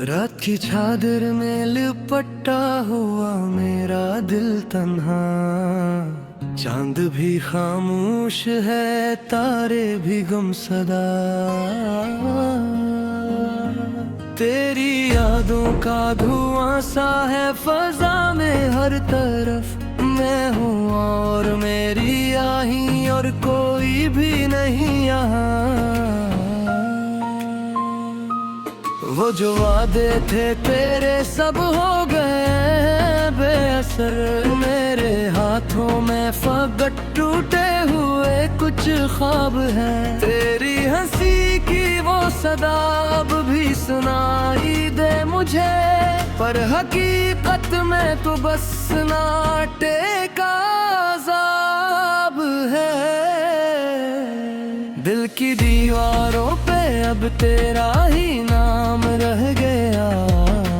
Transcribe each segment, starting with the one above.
रात की चादर में लिपटा हुआ मेरा दिल तन्हा, चांद भी खामोश है, तारे भी गुमसदा। तेरी यादों का धुआं सा है फजा में हर तरफ, मैं हूँ और मेरी आही और कोई भी नहीं यहाँ। वो जो वादे थे तेरे सब हो गए बेअसर, मेरे हाथों में फकत टूटे हुए कुछ ख्वाब हैं। तेरी हंसी की वो सदा अब भी सुनाई दे मुझे, पर हकीकत में तो बस नाटे का अज़ाब है। दिल की दीवारों पे अब तेरा ही नाम रह गया,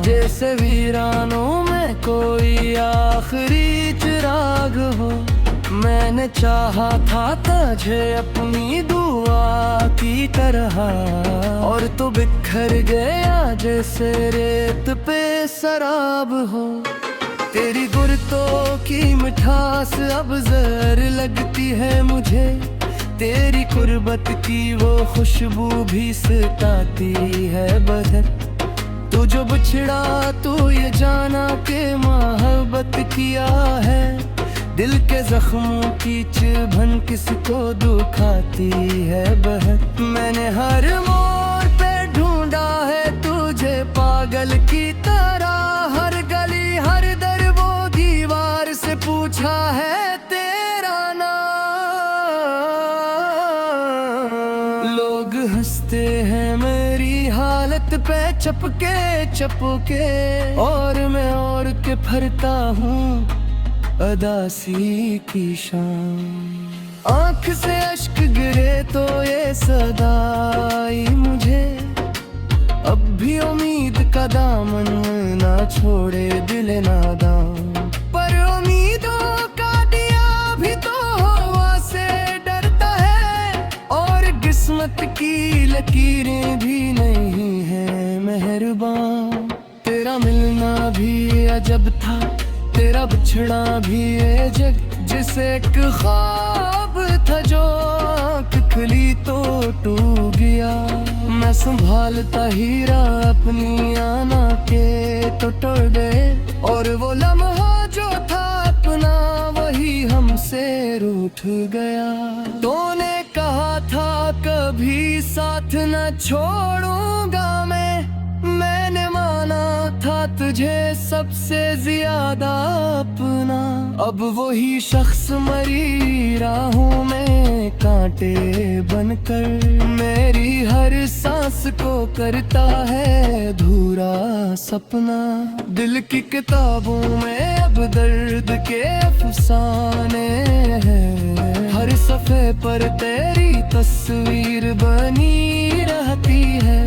जैसे वीरानों में कोई आखिरी चिराग हो। मैंने चाहा था तुझे अपनी दुआ की तरह, और तो बिखर गया जैसे रेत पे शराब हो। तेरी गुर्तों की मिठास अब जहर लगती है मुझे, तेरी कुर्बत की वो खुशबू भी सताती है बदन। तू जो बिछड़ा तू ये जाना के मोहब्बत किया है, दिल के जख्मों की चुभन किसको दुखाती है बहन। मैंने हर मोड़ पे ढूंढा है तुझे पागल की तरह, हर गली हर दर वो दीवार से पूछा है तेरा नाम। लोग हंसते हैं मेरी हालत पे चपके चपके, और मैं और के फरता हूँ अदासी की शाम। आँख से अश्क गिरे तो ये सदाई मुझे, अब भी उम्मीद का दामन ना छोड़े दिल नादान। पर उम्मीदों का दिया भी तो हवा से डरता है, और किस्मत की लकीरें भी नहीं है मेहरबान। तेरा मिलना भी अजब था, तेरा बिछड़ा भी ये जग, जिसे एक ख्वाब था जो आँख खुली तो टूट गया। मैं संभालता हीरा अपनी आना के तो टूट गए, और वो लम्हा जो था अपना वही हमसे रूठ गया। तूने कहा था कभी साथ न छोड़ूंगा मैंने माना था तुझे सबसे ज्यादा अपना। अब वही शख्स मरी राहों में कांटे बनकर, मेरी हर सांस को करता है अधूरा सपना। दिल की किताबों में अब दर्द के अफसाने हैं, हर सफ़े पर तेरी तस्वीर बनी रहती है।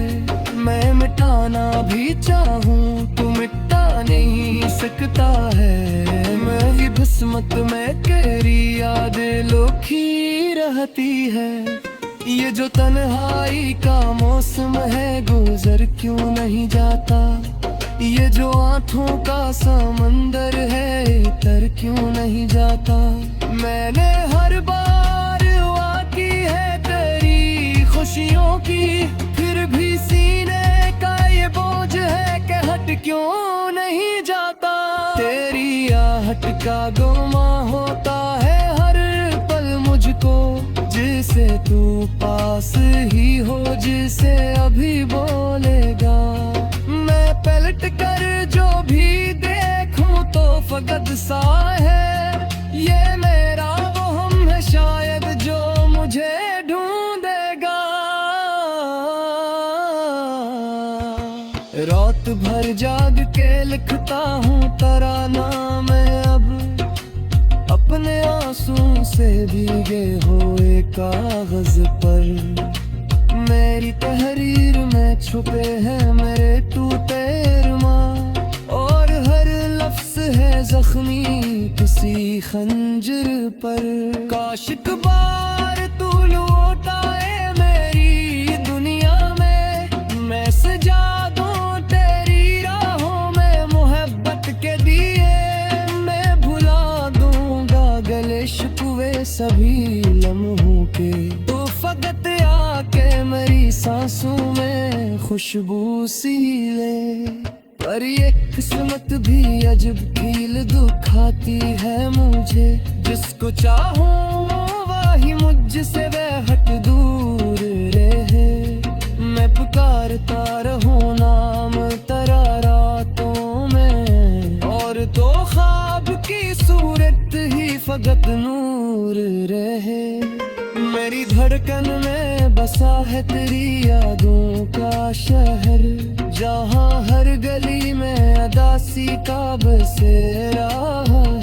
मैं मिटाना भी चाहूँ तो मिटा नहीं सकता है, मेरी किस्मत में तेरी यादें लोखी रहती है। ये जो तन्हाई का मौसम है गुजर क्यों नहीं जाता, ये जो आँखों का समंदर है तर क्यों नहीं जाता। मैंने हर बार दुआ की है तेरी खुशियों की, फिर भी सीने का ये बोझ है कि हट क्यों नहीं जाता। तेरी आहट का गुमा होता है हर पल मुझको, जिसे तू पास ही हो जिसे अभी बोलेगा। मैं पलट कर जो भी देखूं तो फकत सा है, ये मेरा वो हम है शायद जो मुझे ढूंढेगा। रात भर जाग के लिखता हूँ तराना मैं अब, अपने आंसू से भीगे हुए कागज पर। मेरी तहरीर में छुपे हैं मेरे टूटे अरमां, और हर लफ्ज है जख्मी किसी खंजर पर। काश एक बार तू लौट आए मेरी दुनिया में, मैं सजा दूं तेरी सभी लम्हों के। तो फकत आके मेरी सांसों में खुशबू सी ले। पर ये किस्मत भी अजब कील दुखाती है मुझे। जिसको चाहूं वही मुझसे बेहद दूर रहे। मैं पुकारता रहूं नाम तेरा रातों में, और तो ख्वाब की सूरत ही फकत नूर रहे। मेरी धड़कन में बसा है तेरी यादों का शहर, जहाँ हर गली में अदासी का बसेरा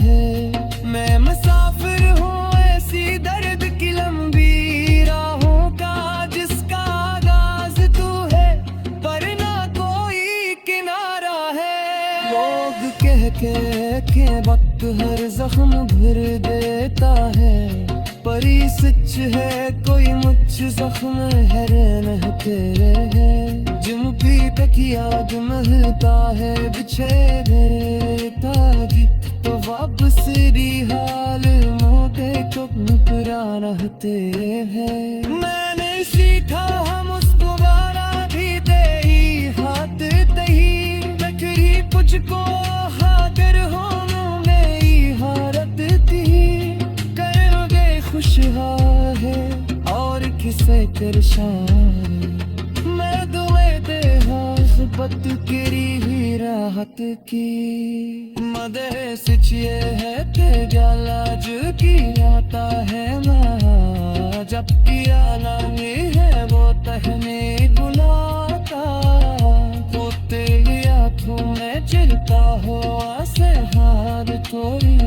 है। मैं मुसाफिर हूँ ऐसी दर्द की लंबी राहों का, जिसका आगाज तू है पर ना कोई किनारा है। लोग कह के वक्त हर जख्म भर देता है, पर ये सच है कोई मुझ जख्म है रहते रहे। जिम भी तक याद महता है बिछे रहता भी, तो वापस री हाल मोटे को मुकरा रहते हैं। मैंने सीखा हम उसको बारा भी दे ही हाथ दही, लकड़ी मुझको हागर हो मेरी हारत थी। करोगे खुशहाल है और किसे परेशान, मैं दुए दे हाज़बत गिरी ही राहत की। मदे सिचिए है ते गलाज की आता है ना, जब किया नानी है वो तहने बुलाता। तो तेरी आँखों में चिरता हो आसे हार थोड़ी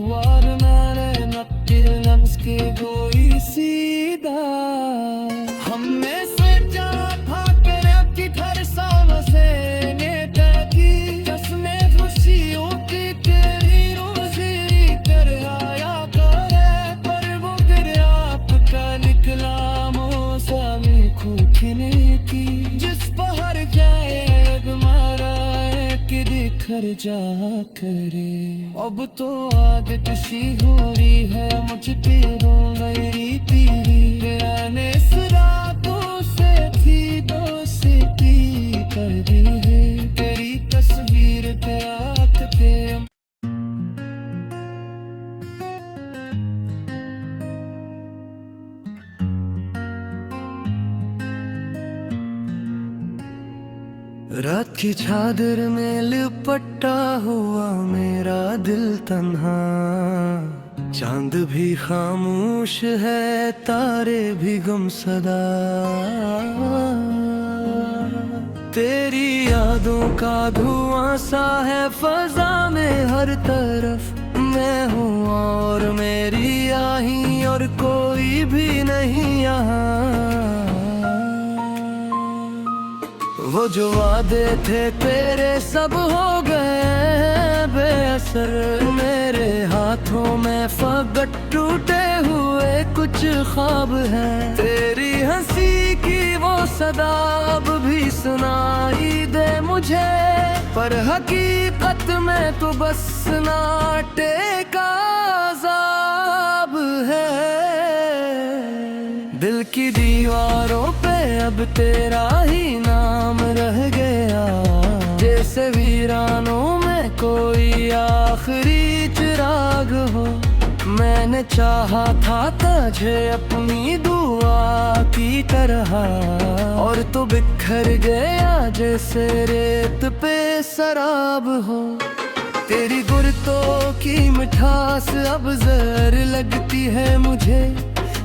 वार, मैंने नक्किल नम्स के गोई सीधा। हमने सोचा था कर आपकी घर सामसे नेता की, कसमे खुशियों की तेरी रोजी कर आया करे। पर वो फिर आपका निकला मौसमी खूखने की, जिस पहर जाए मारा कि दिखर जा करे। अब तो आदत सी हो रही है मुझ पे रो गई तेरी, आने रातों से थी दोस्ती कर दी है तेरी तस्वीर पे आँख पे। रात की चादर में लिपटा हुआ मेरा दिल तन्हा, चांद भी खामोश है तारे भी गुमसदा। तेरी यादों का धुआं सा है फजा में हर तरफ। मैं हूँ और मेरी आही और कोई भी नहीं यहाँ। वो जो वादे थे तेरे सब हो गए बेअसर, मेरे हाथों में फकत टूटे हुए कुछ ख्वाब हैं। तेरी हंसी की वो सदा अब भी सुनाई दे मुझे, पर हकीकत में तो बस नाटे का अज़ाब है। दिल की दीवारों पे अब तेरा ही नाम रह गया, जैसे वीरानों में कोई आखिरी चिराग हो। मैंने चाहा था तुझे अपनी दुआ की तरह, और तो बिखर गया जैसे रेत पे शराब हो। तेरी गुर्तों की मिठास अब जहर लगती है मुझे,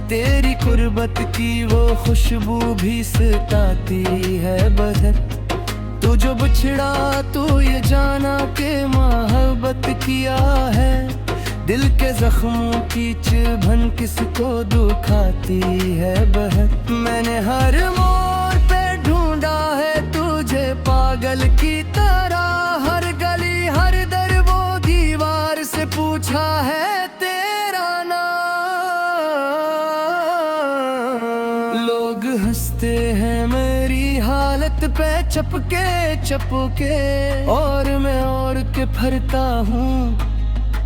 तेरी कुर्बत की वो खुशबू भी सताती है बदन। तू जो बिछड़ा तू ये जाना के मोहब्बत किया है, दिल के जख्मों की चुभन किसको दुखाती है बहन। मैंने हर मोड़ पे ढूंढा है तुझे पागल की तरह, हर गली हर दर वो दीवार से पूछा है तेरा नाम। लोग हंसते हैं मेरी हालत पे चपके चपके, और मैं और के फरता हूँ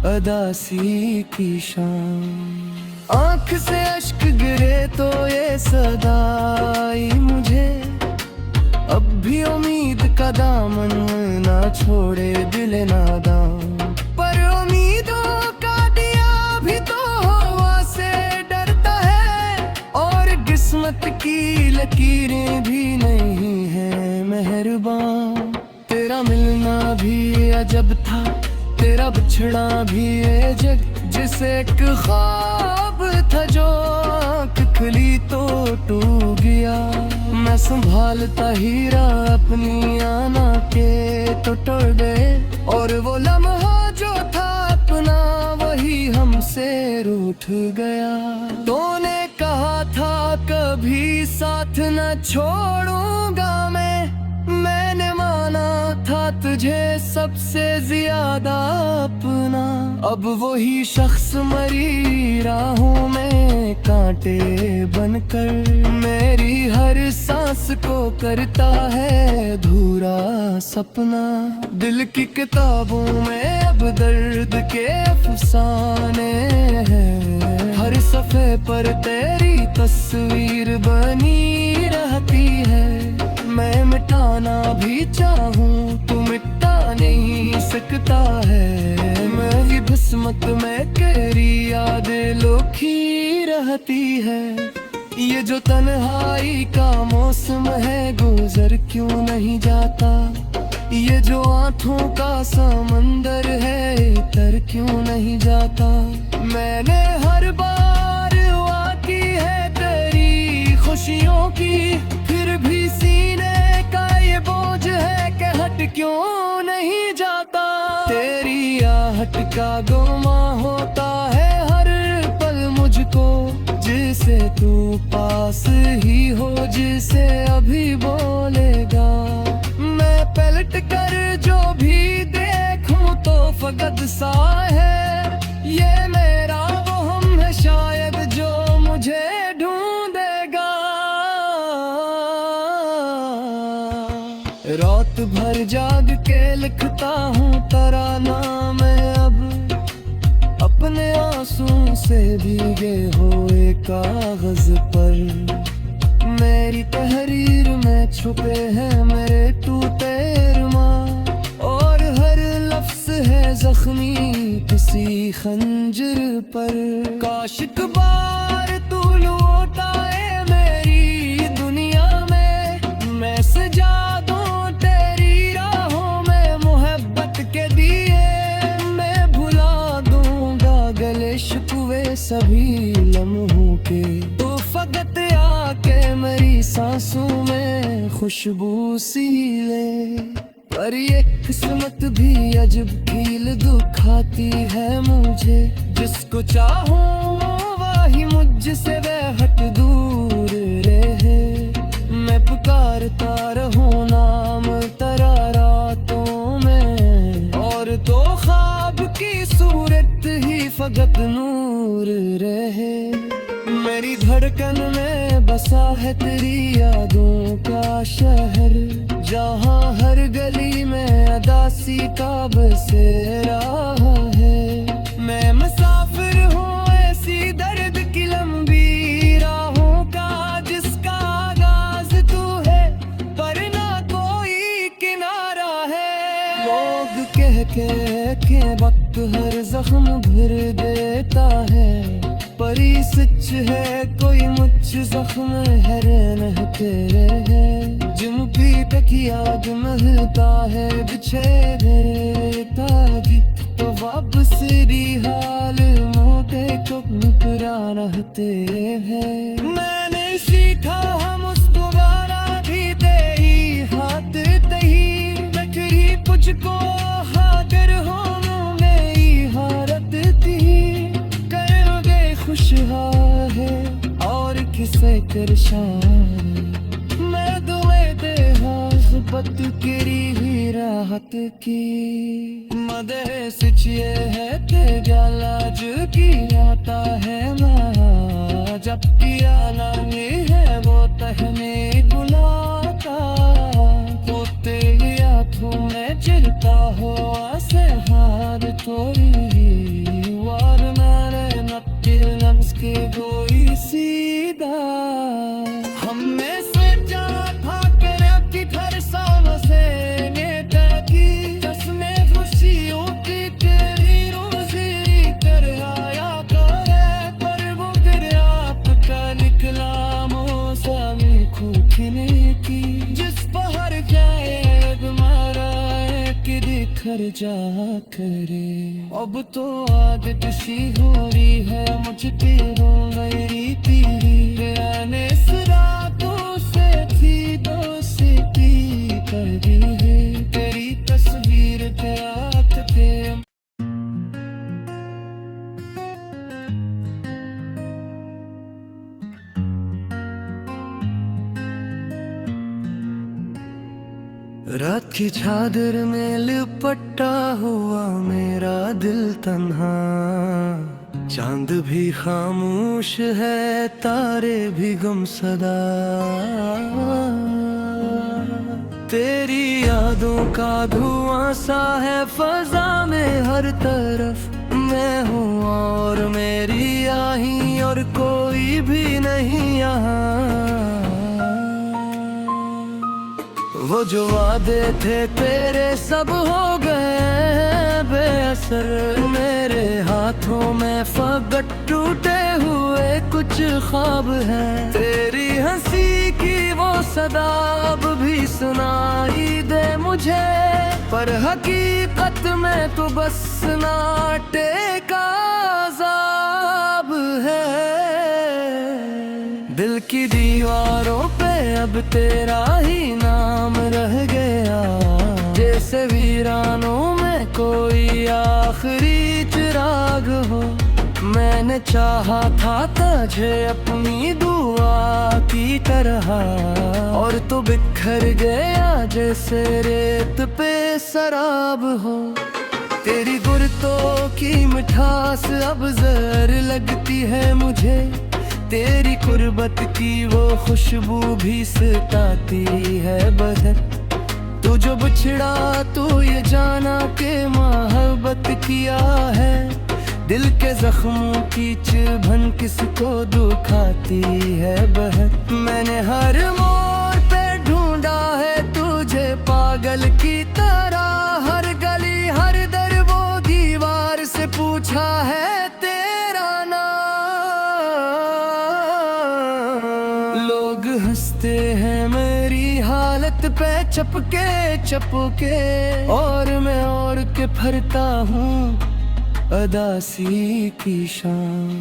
अदासी की शान। आंख से अश्क गिरे तो ये सदाई मुझे, अब भी उम्मीद का दामन ना छोड़े दिल नादान। पर उम्मीदों का दिया भी तो हवा से डरता है, और किस्मत की लकीरें भी नहीं है मेहरबान। तेरा मिलना भी अजब था, तेरा बिछड़ा भी अजब, जिसे एक ख्वाब था जो आँख खुली तो टूट गया। मैं संभालता हीरा अपनी आना के तो टूट गए, और वो लम्हा जो था अपना वही हमसे रूठ गया। तूने कहा था कभी साथ न छोड़ूंगा मैंने माना था तुझे सबसे ज्यादा अपना। अब वही शख्स मरी राहों में कांटे बनकर, मेरी हर सांस को करता है धूरा सपना। दिल की किताबों में अब दर्द के अफसाने हैं, हर सफ़े पर तेरी तस्वीर बनी रहती है। मैं मिटाना भी चाहूँ तो मिटा नहीं सकता है, मेरी किस्मत में तेरी यादें लोखी रहती है। ये जो तन्हाई का मौसम है गुजर क्यों नहीं जाता, ये जो आँखों का समंदर है तर क्यों नहीं जाता। मैंने हर बार दुआ की है तेरी खुशियों की, फिर भी सीने का ये बोझ है कि हट क्यों नहीं जाता। तेरी आहट का गुमा होता है हर पल मुझको, जिसे तू पास ही हो जिसे अभी बोलेगा। मैं पलट कर जो भी देखूं तो फकत सा है, ये मेरा वो हम है शायद जो मुझे ढूंढेगा। रात भर जाग के लिखता हूँ तराना मैं अब, अपने आंसू से भीगे हुए कागज पर। मेरी तहरीर में छुपे हैं मेरे टूटे अरमां, और हर लफ्ज है जख्मी किसी खंजर पर। काश एक बार तू लौट आए मेरी दुनिया में, मैं सजा दूं तेरी राहों में मोहब्बत के दिए। मैं भुला दूंगा गले शिकवे सभी लम्हों के, तो फकत आके मेरी सांसों में खुशबू सी ले। पर ये किस्मत भी अजब कील दुखाती है मुझे, जिसको चाहूं वही मुझसे बेहद दूर रहे। मैं पुकारता रहूं नाम तेरा रातों में, और तो ख्वाब की सूरत ही फकत नूर रहे। मेरी धड़कन में बसा है तेरी यादों का शहर, जहाँ हर गली में अदासी का बसेरा है। मैं मुसाफिर हूँ ऐसी दर्द की लंबी राहों का, जिसका आगाज तू है पर ना कोई किनारा है। लोग कह के वक्त हर जख्म भर देता है, पर ये सच है कोई मुझ जख्म हैरान तेरे है। जिनकी तकियाद महता है बिछे रहता है, तो वापस री हाल मोटे को मुकराना तेरे है। मैंने सीखा हम उस दोबारा भी तेरी हाथ तही, नकरी तुझको हागर हो मेरी हारत थी। करोगे खुशहाल है और किसे परेशान, मैं दुए दे हाज़बत गिरी ही राहत की। मदे सिचिए है ते जालाज की आता है ना, जब किया नानी है वो तहने बुलाता। होते ही आँखों में चिरता हो आसे हार थोड़ी, वार मारे नक्की नम्स की कर जा करे। अब तो आदत सी हो रही है मुझ पे हो गई पीरी, आने रातों से थी दोस्ती करी है, तेरी तस्वीर पे आँख पे। रात की चादर में लिपटा हुआ मेरा दिल तन्हा, चांद भी खामोश है तारे भी गुमसदा। तेरी यादों का धुआं सा है फजा में हर तरफ, मैं हूँ और मेरी आही और कोई भी नहीं यहाँ। वो जो वादे थे तेरे सब हो गए बेअसर, मेरे हाथों में फकत टूटे हुए कुछ ख्वाब हैं। तेरी हंसी की वो सदा अब भी सुनाई दे मुझे, पर हकीकत में तो बस नाटे का अज़ाब है। दिल की दीवारों पे अब तेरा ही नाम रह गया, जैसे वीरानों में कोई आखिरी चिराग हो। मैंने चाहा था तुझे अपनी दुआ की तरह, और तो बिखर गया जैसे रेत पे शराब हो। तेरी गुर्तों की मिठास अब जहर लगती है मुझे, तेरी कुर्बत की वो खुशबू भी सताती है बदर। तू जो बिछड़ा तू ये जाना के मोहब्बत किया है, दिल के जख्मों की चुभन किसको दुखाती है बहर। मैंने हर मोड़ पे ढूंढा है तुझे पागल की तरह, हर गली हर दर वो दीवार से पूछा है तेरा नाम। लोग हंसते हैं मेरी हालत पे चपके चपके, और मैं और के फरता हूँ अदासी की शाम।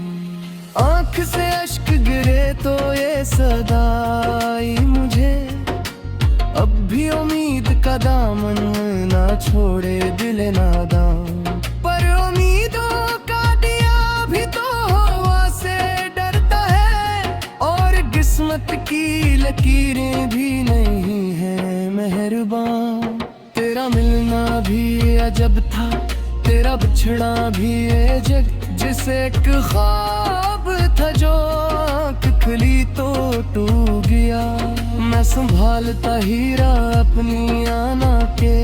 आँख से अश्क गिरे तो ये सदाई मुझे, अब भी उम्मीद का दामन ना छोड़े दिल नादान। पर उम्मीदों का दिया भी तो हवा से डरता है, और किस्मत की लकीरें भी नहीं है मेहरबान। तेरा मिलना भी अजब था, तेरा बिछड़ा भी अजब, जिसे एक ख्वाब था जो आँख खुली तो टूट गया। मैं संभालता हीरा अपनी आना के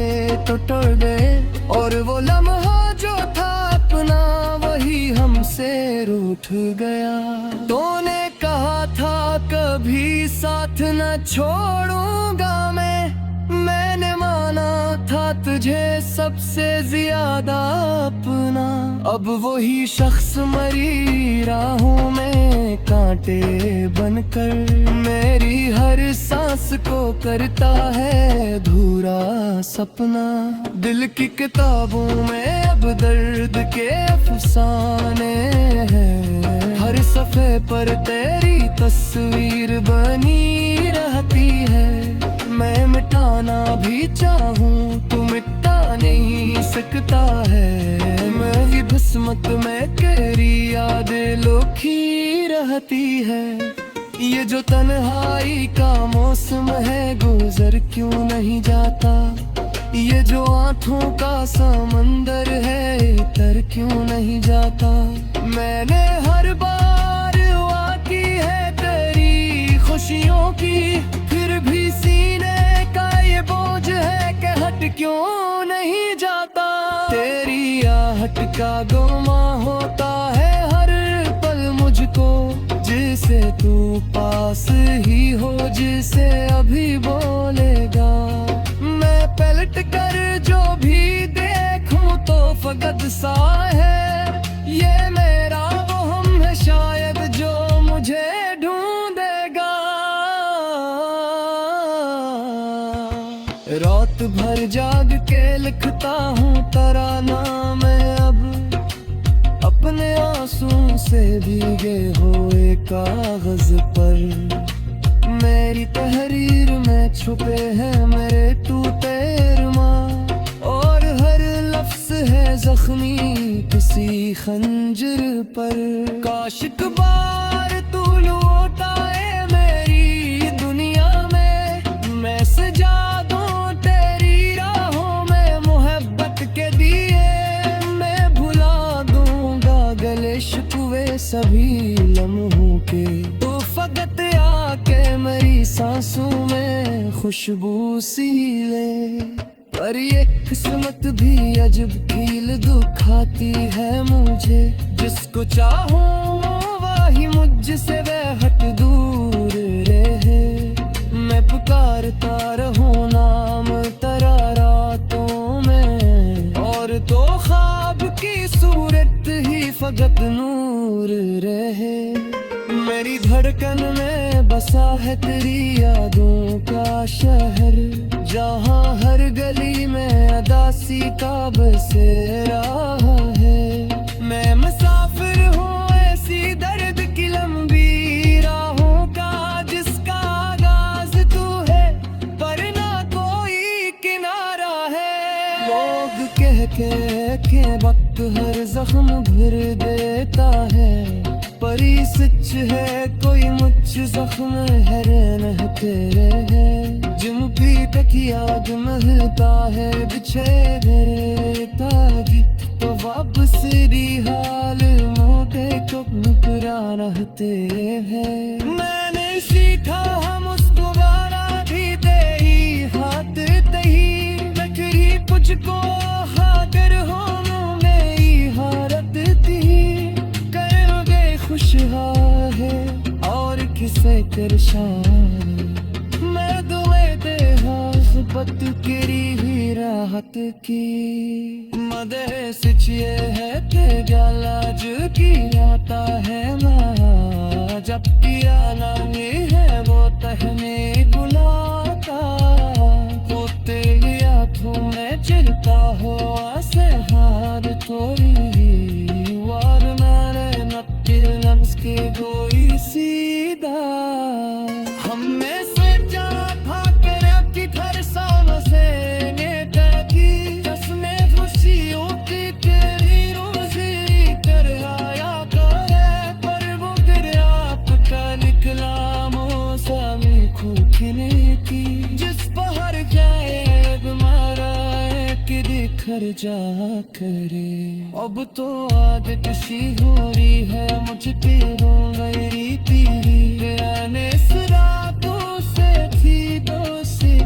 तो टूट गए, और वो लम्हा जो था अपना वही हमसे रूठ गया। तूने कहा था कभी साथ न छोड़ूंगा मैंने माना था तुझे सबसे ज्यादा अपना। अब वही शख्स मरी राहों में कांटे बनकर, मेरी हर सांस को करता है धूरा सपना। दिल की किताबों में अब दर्द के अफसाने हैं, हर सफ़े पर तेरी तस्वीर बनी रहती है। मैं मिटाना भी चाहूँ तू मिटा नहीं सकता है, मेरी किस्मत में तेरी यादें लोखी रहती है। ये जो तन्हाई का मौसम है गुजर क्यों नहीं जाता, ये जो आँखों का समंदर है तर क्यों नहीं जाता। मैंने हर बार दुआ की है तेरी खुशियों की, फिर भी सीने का ये बोझ है कि हट क्यों नहीं जाता। तेरी आहट का गुमा होता है हर पल मुझको, जिसे तू पास ही हो जिसे अभी बोलेगा। मैं पलट कर जो भी देखूं तो फकत सा है, ये मेरा वो हम है शायद जो मुझे ढूंढेगा। रात भर जाग के लिखता हूँ तराना मैं अब, अपने आंसू से भीगे हुए कागज पर। मेरी तहरीर में छुपे हैं मेरे टूटे अरमां, और हर लफ्ज है जख्मी किसी खंजर पर। काश एक बार तू लौटाए मेरी दुनिया में, मैं सजा दूं तेरी राहों में मोहब्बत के दिए। मैं भुला दूंगा गले शिकवे सभी लम्हों के, तो फकत आके मेरी सांसों में खुशबू सी ले। पर ये किस्मत भी अजब कील दुखाती है मुझे, जिसको चाहूं वही मुझसे बेहद दूर रहे। मैं पुकारता रहूं नाम तेरा रातों में, और तो ख्वाब की सूरत ही फकत नूर रहे। मेरी धड़कन में बसा है तेरी यादों का शहर, जहाँ हर गली में अदासी का बसेरा है। मैं मुसाफिर हूँ ऐसी दर्द की लंबी राहों का, जिसका आगाज तू है पर ना कोई किनारा है। लोग कह के वक्त हर जख्म भर देता है, पर ये सच है कोई मुझ जख्म है न तेरे है। जिनकी तकियाद महलता है बिछे ताकि, तो वापस री हाल मोटे को मुकराना तेरे है। मैंने सीखा हम उसको बारा भी दे ही हाथ तही, नखरी मुझको हागर हो मेरी हारत थी। करोगे खुशहाल है और किसे परेशान, मैं दुए दे हाज़बत किरी ही राहत की। मदे सिचिए है ते गालाज की आता है ना, जब किया नामी है वो तहने बुलाता। होते ही आँखों में चिरता हो आसे हार थोड़ी, वार मैंने नक्किल नम्स के गोई सीधा। हमने सोचा था कर की घर सालों से नेता की, जश्न खुशियों की तेरी रोजी कर आया करे। पर वो फिर आपका निकला मौसमी खूखने की, जिस पहर जाए मारा कि दिखर जा करे। अब तो आदत सी हो रही है मुझ पे हो मेरी पीरी, आने रातों से थी दोस्ती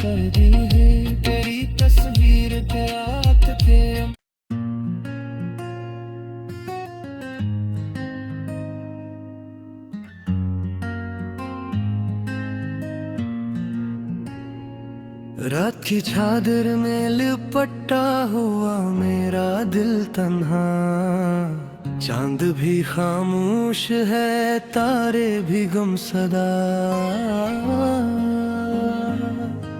कर दी है तेरी तस्वीर तेरा पे। रात की चादर में लिपटा हुआ मेरा दिल तन्हा, चांद भी खामोश है तारे भी गुमसदा।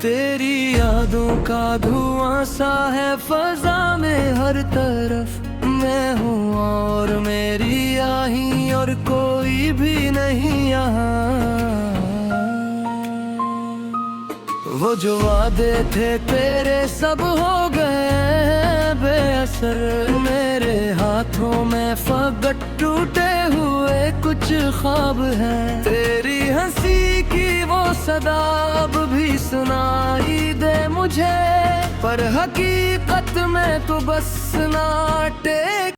तेरी यादों का धुआं सा है फजा में हर तरफ, मैं हूँ और मेरी आही और कोई भी नहीं यहाँ। वो जो वादे थे तेरे सब हो गए बेअसर, मेरे हाथों में फकत टूटे हुए कुछ ख्वाब हैं। तेरी हंसी की वो सदा अब भी सुनाई दे मुझे, पर हकीकत में तो बस नाटे